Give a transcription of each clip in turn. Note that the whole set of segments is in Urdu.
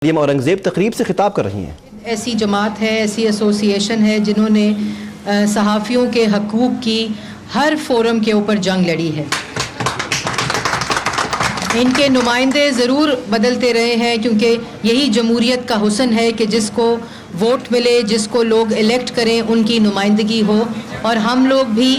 مریم اورنگزیب تقریب سے خطاب کر رہی ہیں۔ ایسی جماعت ہے، ایسی ایسوسی ایشن ہے جنہوں نے صحافیوں کے حقوق کی ہر فورم کے اوپر جنگ لڑی ہے۔ ان کے نمائندے ضرور بدلتے رہے ہیں کیونکہ یہی جمہوریت کا حسن ہے کہ جس کو ووٹ ملے، جس کو لوگ الیکٹ کریں، ان کی نمائندگی ہو، اور ہم لوگ بھی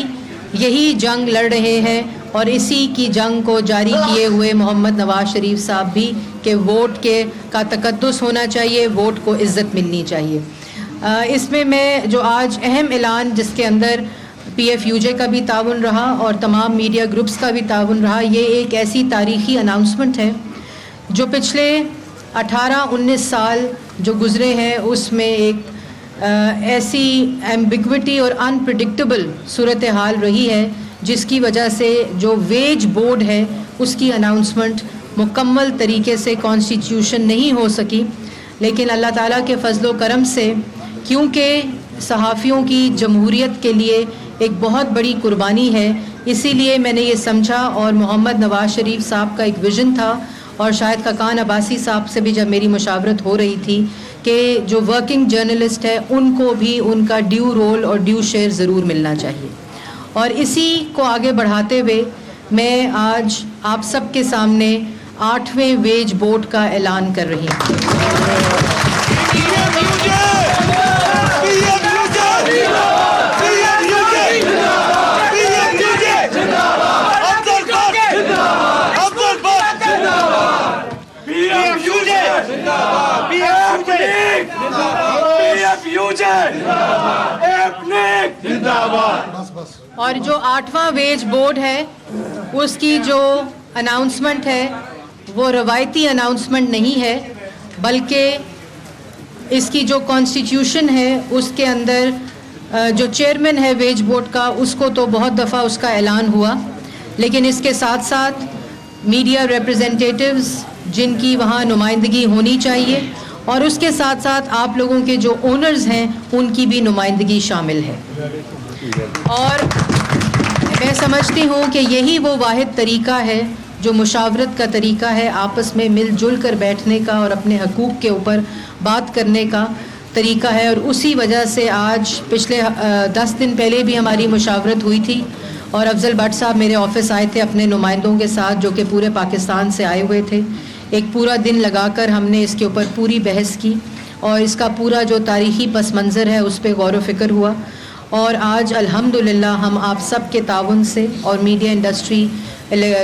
یہی جنگ لڑ رہے ہیں اور اسی کی جنگ کو جاری کیے ہوئے محمد نواز شریف صاحب بھی کہ ووٹ کا تقدس ہونا چاہیے، ووٹ کو عزت ملنی چاہیے۔ اس میں جو آج اہم اعلان جس کے اندر پی ایف یو جے کا بھی تعاون رہا اور تمام میڈیا گروپس کا بھی تعاون رہا، یہ ایک ایسی تاریخی اناؤنسمنٹ ہے جو پچھلے 18-19 سال جو گزرے ہیں اس میں ایک ایسی ایمبیگوٹی اور انپریڈکٹیبل صورتحال رہی ہے جس کی وجہ سے جو ویج بورڈ ہے اس کی اناؤنسمنٹ مکمل طریقے سے کانسٹیٹیوشن نہیں ہو سکی، لیکن اللہ تعالیٰ کے فضل و کرم سے کیونکہ صحافیوں کی جمہوریت کے لیے ایک بہت بڑی قربانی ہے، اسی لیے میں نے یہ سمجھا، اور محمد نواز شریف صاحب کا ایک ویژن تھا اور شاہد خاقان عباسی صاحب سے بھی جب میری مشاورت ہو رہی تھی کہ جو ورکنگ جرنلسٹ ہے ان کو بھی ان کا ڈیو رول اور ڈیو شیئر ضرور ملنا چاہیے، اور اسی کو آگے بڑھاتے ہوئے میں آج آپ سب کے سامنے 8ویں ویج بورڈ کا اعلان کر رہی ہوں۔ اور جو 8واں ویج بورڈ ہے اس کی جو اناؤنسمنٹ ہے وہ روایتی اناؤنسمنٹ نہیں ہے، بلکہ اس کی جو کانسٹیٹیوشن ہے اس کے اندر جو چیئرمین ہے ویج بورڈ کا اس کو تو بہت دفعہ اس کا اعلان ہوا، لیکن اس کے ساتھ ساتھ میڈیا ریپریزنٹیٹیوز جن کی وہاں نمائندگی ہونی چاہیے، اور اس کے ساتھ ساتھ آپ لوگوں کے جو اونرز ہیں ان کی بھی نمائندگی شامل ہے، اور میں سمجھتی ہوں کہ یہی وہ واحد طریقہ ہے جو مشاورت کا طریقہ ہے، آپس میں مل جل کر بیٹھنے کا اور اپنے حقوق کے اوپر بات کرنے کا طریقہ ہے، اور اسی وجہ سے آج پچھلے 10 دن پہلے بھی ہماری مشاورت ہوئی تھی اور افضل بٹ صاحب میرے آفس آئے تھے اپنے نمائندوں کے ساتھ جو کہ پورے پاکستان سے آئے ہوئے تھے۔ ایک پورا دن لگا کر ہم نے اس کے اوپر پوری بحث کی اور اس کا پورا جو تاریخی پس منظر ہے اس پہ غور و فکر ہوا، اور آج الحمدللہ ہم آپ سب کے تعاون سے اور میڈیا انڈسٹری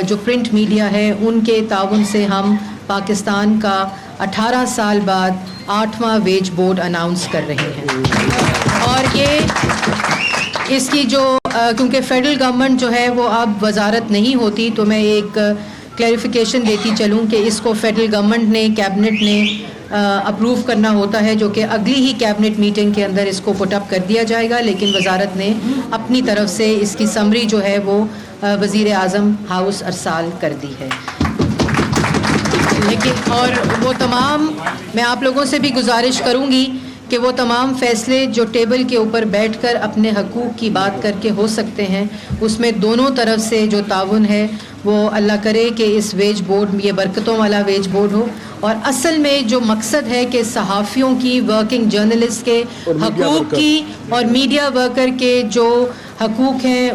جو پرنٹ میڈیا ہے ان کے تعاون سے ہم پاکستان کا 18 سال بعد 8واں ویج بورڈ اناؤنس کر رہے ہیں، اور یہ اس کی جو کیونکہ فیڈرل گورنمنٹ جو ہے وہ اب وزارت نہیں ہوتی، تو میں ایک کلیریفیکیشن دیتی چلوں کہ اس کو فیڈرل گورنمنٹ نے کیبنٹ نے اپروو کرنا ہوتا ہے، جو کہ اگلی ہی کیبنٹ میٹنگ کے اندر اس کو پٹ اپ کر دیا جائے گا، لیکن وزارت نے اپنی طرف سے اس کی سمری جو ہے وہ وزیر اعظم ہاؤس ارسال کر دی ہے۔ لیکن اور وہ تمام میں آپ لوگوں سے بھی گزارش کروں گی کہ وہ تمام فیصلے جو ٹیبل کے اوپر بیٹھ کر اپنے حقوق کی بات کر کے ہو سکتے ہیں اس میں دونوں طرف سے جو تعاون ہے وہ اللہ کرے کہ اس ویج بورڈ یہ برکتوں والا ویج بورڈ ہو، اور اصل میں جو مقصد ہے کہ صحافیوں کی، ورکنگ جرنلسٹ کے حقوق کی اور میڈیا ورکر کے جو حقوق ہیں،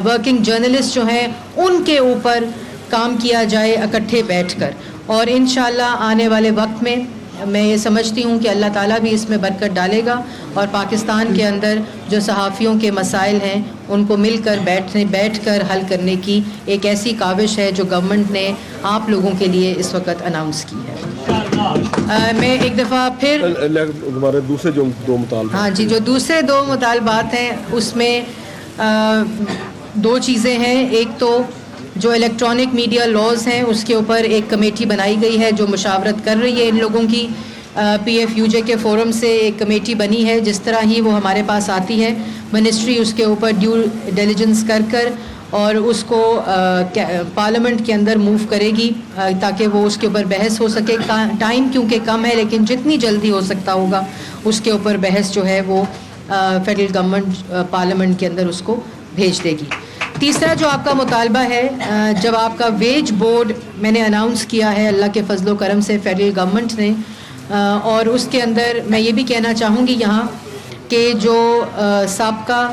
ورکنگ جرنلسٹ جو ہیں ان کے اوپر کام کیا جائے اکٹھے بیٹھ کر، اور انشاءاللہ آنے والے وقت میں میں یہ سمجھتی ہوں کہ اللہ تعالیٰ بھی اس میں برکت ڈالے گا، اور پاکستان کے اندر جو صحافیوں کے مسائل ہیں ان کو مل کر بیٹھ کر حل کرنے کی ایک ایسی کاوش ہے جو گورنمنٹ نے آپ لوگوں کے لیے اس وقت اناؤنس کی ہے۔ میں ایک دفعہ پھر ہمارے دوسرے جو دو مطالبات، ہاں جی، جو دوسرے 2 مطالبات ہیں اس میں 2 چیزیں ہیں۔ ایک تو جو الیکٹرانک میڈیا لاز ہیں اس کے اوپر ایک کمیٹی بنائی گئی ہے جو مشاورت کر رہی ہے ان لوگوں کی، پی ایف یو جے کے فورم سے ایک کمیٹی بنی ہے، جس طرح ہی وہ ہمارے پاس آتی ہے منسٹری اس کے اوپر ڈیو ڈیلیجنس کر اور اس کو پارلیمنٹ کے اندر موو کرے گی تاکہ وہ اس کے اوپر بحث ہو سکے۔ ٹائم کیونکہ کم ہے لیکن جتنی جلدی ہو سکتا ہوگا اس کے اوپر بحث جو ہے وہ فیڈرل گورنمنٹ پارلیمنٹ کے اندر اس کو بھیج دے گی۔ تیسرا جو آپ کا مطالبہ ہے، جب آپ کا ویج بورڈ میں نے اناؤنس کیا ہے اللہ کے فضل و کرم سے فیڈرل گورنمنٹ نے اور اس کے اندر میں یہ بھی کہنا چاہوں گی یہاں کہ جو سابقہ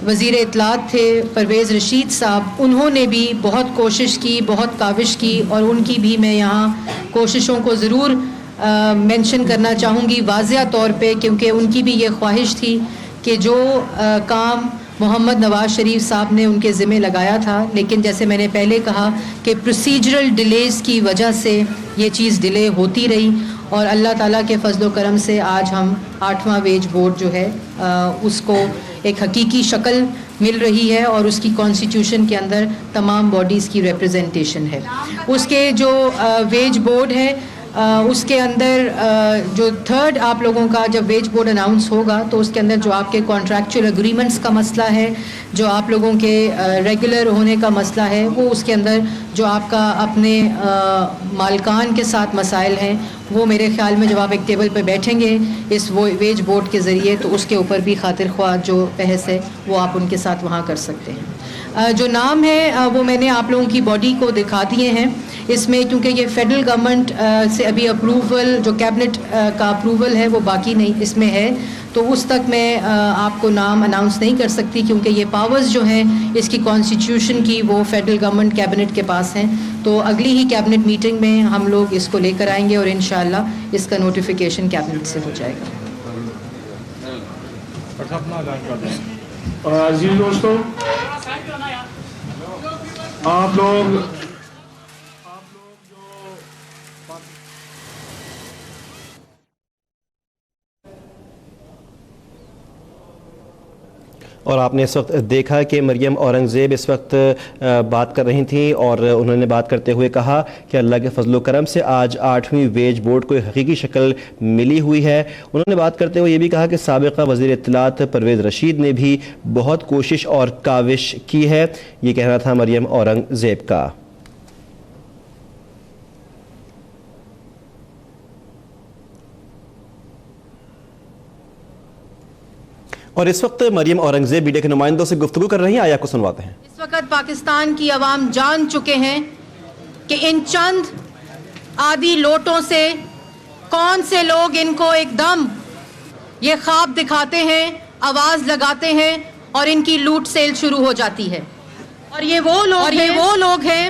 وزیر اطلاعات تھے پرویز رشید صاحب، انہوں نے بھی بہت کوشش کی، بہت کاوش کی، اور ان کی بھی میں یہاں کوششوں کو ضرور مینشن کرنا چاہوں گی واضح طور پہ، کیونکہ ان کی بھی یہ خواہش تھی کہ جو کام محمد نواز شریف صاحب نے ان کے ذمہ لگایا تھا، لیکن جیسے میں نے پہلے کہا کہ پروسیجرل ڈیلیز کی وجہ سے یہ چیز ڈیلے ہوتی رہی، اور اللہ تعالیٰ کے فضل و کرم سے آج ہم 8واں ویج بورڈ جو ہے اس کو ایک حقیقی شکل مل رہی ہے، اور اس کی کانسٹیٹیوشن کے اندر تمام باڈیز کی ریپرزنٹیشن ہے۔ اس کے جو ویج بورڈ ہے اس کے اندر جو تھرڈ آپ لوگوں کا جب ویج بورڈ اناؤنس ہوگا تو اس کے اندر جو آپ کے کانٹریکچوئل اگریمنٹس کا مسئلہ ہے، جو آپ لوگوں کے ریگولر ہونے کا مسئلہ ہے، وہ اس کے اندر جو آپ کا اپنے مالکان کے ساتھ مسائل ہیں، وہ میرے خیال میں جب آپ ایک ٹیبل پہ بیٹھیں گے اس ویج بورڈ کے ذریعے تو اس کے اوپر بھی خاطر خواہ جو بحث ہے وہ آپ ان کے ساتھ وہاں کر سکتے ہیں۔ جو نام ہے وہ میں نے آپ لوگوں کی باڈی کو دکھا دیے ہیں۔ اس میں کیونکہ یہ فیڈرل گورنمنٹ سے ابھی اپروول جو کیبنٹ کا اپروول ہے وہ باقی نہیں اس میں ہے، تو اس تک میں آپ کو نام اناؤنس نہیں کر سکتی، کیونکہ یہ پاورز جو ہیں اس کی کانسٹیٹیوشن کی وہ فیڈرل گورنمنٹ کیبنٹ کے پاس ہیں، تو اگلی ہی کیبنٹ میٹنگ میں ہم لوگ اس کو لے کر آئیں گے اور انشاءاللہ اس کا نوٹیفیکیشن کیبنٹ سے ہو جائے گا۔ عزیز دوستوں، آپ لوگ اور آپ نے اس وقت دیکھا کہ مریم اورنگزیب اس وقت بات کر رہی تھیں، اور انہوں نے بات کرتے ہوئے کہا کہ اللہ کے فضل و کرم سے آج 8ویں ویج بورڈ کو ایک حقیقی شکل ملی ہوئی ہے۔ انہوں نے بات کرتے ہوئے یہ بھی کہا کہ سابقہ وزیر اطلاعات پرویز رشید نے بھی بہت کوشش اور کاوش کی ہے۔ یہ کہنا تھا مریم اورنگزیب کا۔ اور اس وقت مریم اورنگزیب میڈیا کے نمائندوں سے گفتگو کر رہی ہیں، آیا کو سنواتے ہیں۔ اس وقت پاکستان کی عوام جان چکے ہیں کہ ان چند آدھی لوٹوں سے کون سے لوگ ان کو ایک دم یہ خواب دکھاتے ہیں، آواز لگاتے ہیں، اور ان کی لوٹ سیل شروع ہو جاتی ہے۔ اور یہ وہ لوگ ہیں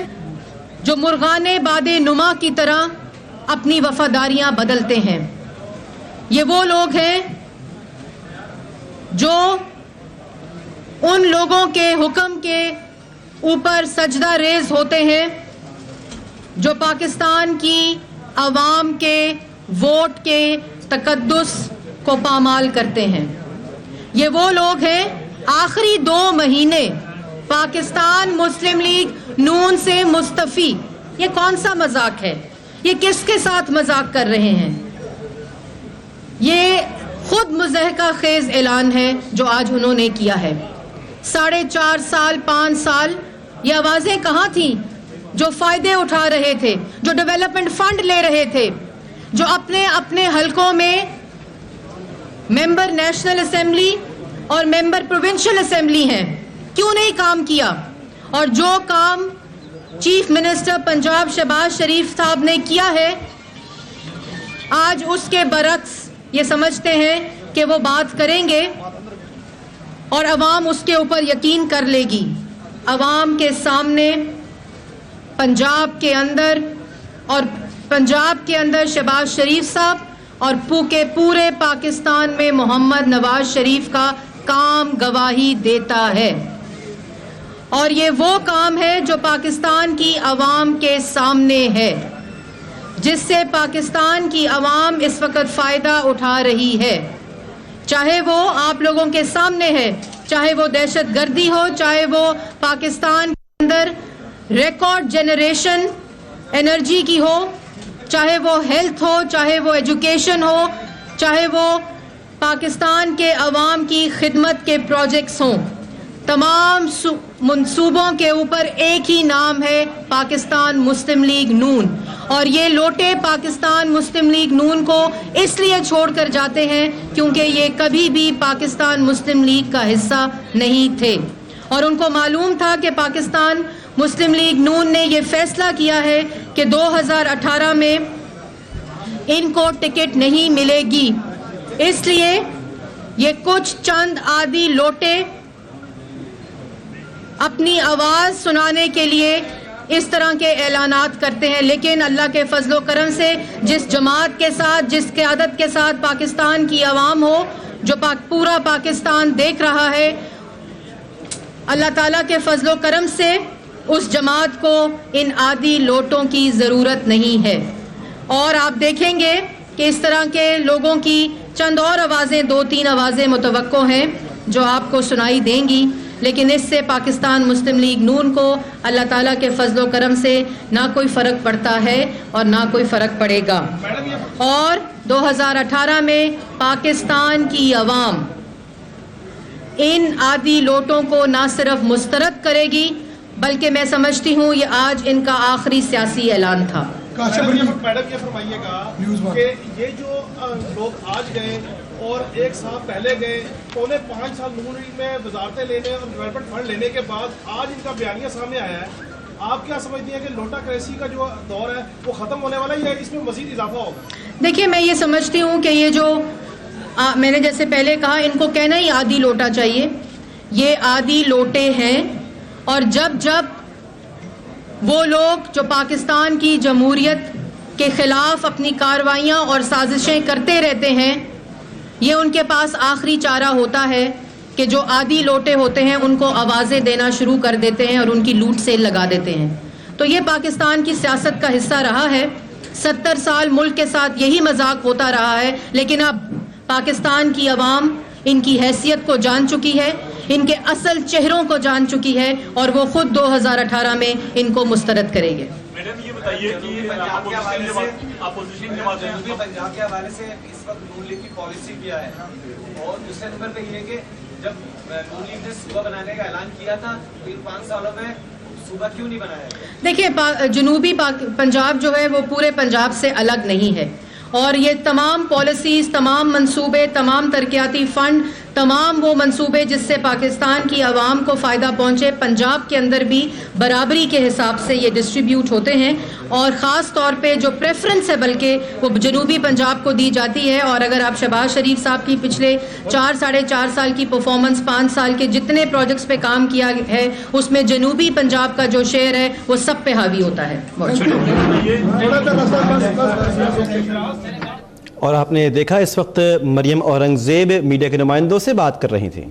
جو مرغان باد نما کی طرح اپنی وفاداریاں بدلتے ہیں۔ یہ وہ لوگ ہیں جو ان لوگوں کے حکم کے اوپر سجدہ ریز ہوتے ہیں جو پاکستان کی عوام کے ووٹ کے تقدس کو پامال کرتے ہیں۔ یہ وہ لوگ ہیں آخری 2 مہینے پاکستان مسلم لیگ نون سے مستعفی۔ یہ کون سا مذاق ہے؟ یہ کس کے ساتھ مذاق کر رہے ہیں؟ یہ خود مضحکہ خیز اعلان ہے جو آج انہوں نے کیا ہے۔ 4.5 سال 5 سال یہ آوازیں کہاں تھیں جو فائدے اٹھا رہے تھے، جو ڈیولپمنٹ فنڈ لے رہے تھے، جو اپنے اپنے حلقوں میں ممبر نیشنل اسمبلی اور ممبر پروونشل اسمبلی ہیں؟ کیوں نہیں کام کیا؟ اور جو کام چیف منسٹر پنجاب شہباز شریف صاحب نے کیا ہے، آج اس کے برعکس یہ سمجھتے ہیں کہ وہ بات کریں گے اور عوام اس کے اوپر یقین کر لے گی۔ عوام کے سامنے پنجاب کے اندر شہباز شریف صاحب اور پورے پاکستان میں محمد نواز شریف کا کام گواہی دیتا ہے، اور یہ وہ کام ہے جو پاکستان کی عوام کے سامنے ہے، جس سے پاکستان کی عوام اس وقت فائدہ اٹھا رہی ہے، چاہے وہ آپ لوگوں کے سامنے ہے، چاہے وہ دہشت گردی ہو، چاہے وہ پاکستان کے اندر ریکارڈ جنریشن انرجی کی ہو، چاہے وہ ہیلتھ ہو، چاہے وہ ایجوکیشن ہو، چاہے وہ پاکستان کے عوام کی خدمت کے پروجیکٹس ہوں۔ تمام منصوبوں کے اوپر ایک ہی نام ہے، پاکستان مسلم لیگ نون، اور یہ لوٹے پاکستان مسلم لیگ نون کو اس لیے چھوڑ کر جاتے ہیں کیونکہ یہ کبھی بھی پاکستان مسلم لیگ کا حصہ نہیں تھے، اور ان کو معلوم تھا کہ پاکستان مسلم لیگ نون نے یہ فیصلہ کیا ہے کہ 2018 میں ان کو ٹکٹ نہیں ملے گی. اس لیے یہ کچھ چند عادی لوٹے اپنی آواز سنانے کے لیے اس طرح کے اعلانات کرتے ہیں، لیکن اللہ کے فضل و کرم سے جس جماعت کے ساتھ، جس قیادت کے ساتھ پاکستان کی عوام ہو، جو پورا پاکستان دیکھ رہا ہے، اللہ تعالیٰ کے فضل و کرم سے اس جماعت کو ان عادی لوٹوں کی ضرورت نہیں ہے. اور آپ دیکھیں گے کہ اس طرح کے لوگوں کی چند اور آوازیں، 2-3 آوازیں متوقع ہیں جو آپ کو سنائی دیں گی، لیکن اس سے پاکستان مسلم لیگ نون کو اللہ تعالیٰ کے فضل و کرم سے نہ کوئی فرق پڑتا ہے اور نہ کوئی فرق پڑے گا. اور 2018 میں پاکستان کی عوام ان عادی لوٹوں کو نہ صرف مسترد کرے گی، بلکہ میں سمجھتی ہوں یہ آج ان کا آخری سیاسی اعلان تھا. میڈم یہ فرمائیے گا کہ یہ جو لوگ آج گئے اور ایک سال پہلے گئے، 5.25 سال نون لیگ میں وزارتیں لینے اور ڈیولپمنٹ فنڈ لینے کے بعد آج ان کا بیانیہ سامنے آیا ہے، آپ کیا سمجھتی ہیں کہ لوٹا کریسی کا جو دور ہے وہ ختم ہونے والا ہی ہے، اس میں مزید اضافہ ہوگا؟ دیکھیے، میں یہ سمجھتی ہوں کہ یہ جو میں نے جیسے پہلے کہا، ان کو کہنا ہی عادی لوٹا چاہیے. یہ عادی لوٹے ہیں، اور جب وہ لوگ جو پاکستان کی جمہوریت کے خلاف اپنی کارروائیاں اور سازشیں کرتے رہتے ہیں، یہ ان کے پاس آخری چارہ ہوتا ہے کہ جو عادی لوٹے ہوتے ہیں ان کو آوازیں دینا شروع کر دیتے ہیں اور ان کی لوٹ سیل لگا دیتے ہیں. تو یہ پاکستان کی سیاست کا حصہ رہا ہے. 70 سال ملک کے ساتھ یہی مذاق ہوتا رہا ہے، لیکن اب پاکستان کی عوام ان کی حیثیت کو جان چکی ہے، ان کے اصل چہروں کو جان چکی ہے، اور وہ خود 2018 میں ان کو مسترد کرے گے. میڈم یہ بتائیے کہ اپوزیشن کے پنجاب کے حوالے سے اس وقت نون لیگ کی پالیسی کیا ہے، اور دوسرے نمبر پہ یہ کہ جب نون لیگ نے صوبہ بنانے کا اعلان کیا تھا تو ان 5 سالوں میں صوبہ کیوں نہیں بنایا؟ دیکھیے، جنوبی پنجاب جو ہے وہ پورے پنجاب سے الگ نہیں ہے، اور یہ تمام پالیسیز، تمام منصوبے، تمام ترقیاتی فنڈ، تمام وہ منصوبے جس سے پاکستان کی عوام کو فائدہ پہنچے، پنجاب کے اندر بھی برابری کے حساب سے یہ ڈسٹریبیوٹ ہوتے ہیں. اور خاص طور پہ جو پریفرنس ہے بلکہ وہ جنوبی پنجاب کو دی جاتی ہے. اور اگر آپ شہباز شریف صاحب کی پچھلے 4-4.5 سال کی پرفارمنس، 5 سال کے جتنے پروجیکٹس پہ کام کیا ہے، اس میں جنوبی پنجاب کا جو شیئر ہے وہ سب پہ حاوی ہوتا ہے. اور آپ نے دیکھا اس وقت مریم اورنگزیب میڈیا کے نمائندوں سے بات کر رہی تھیں.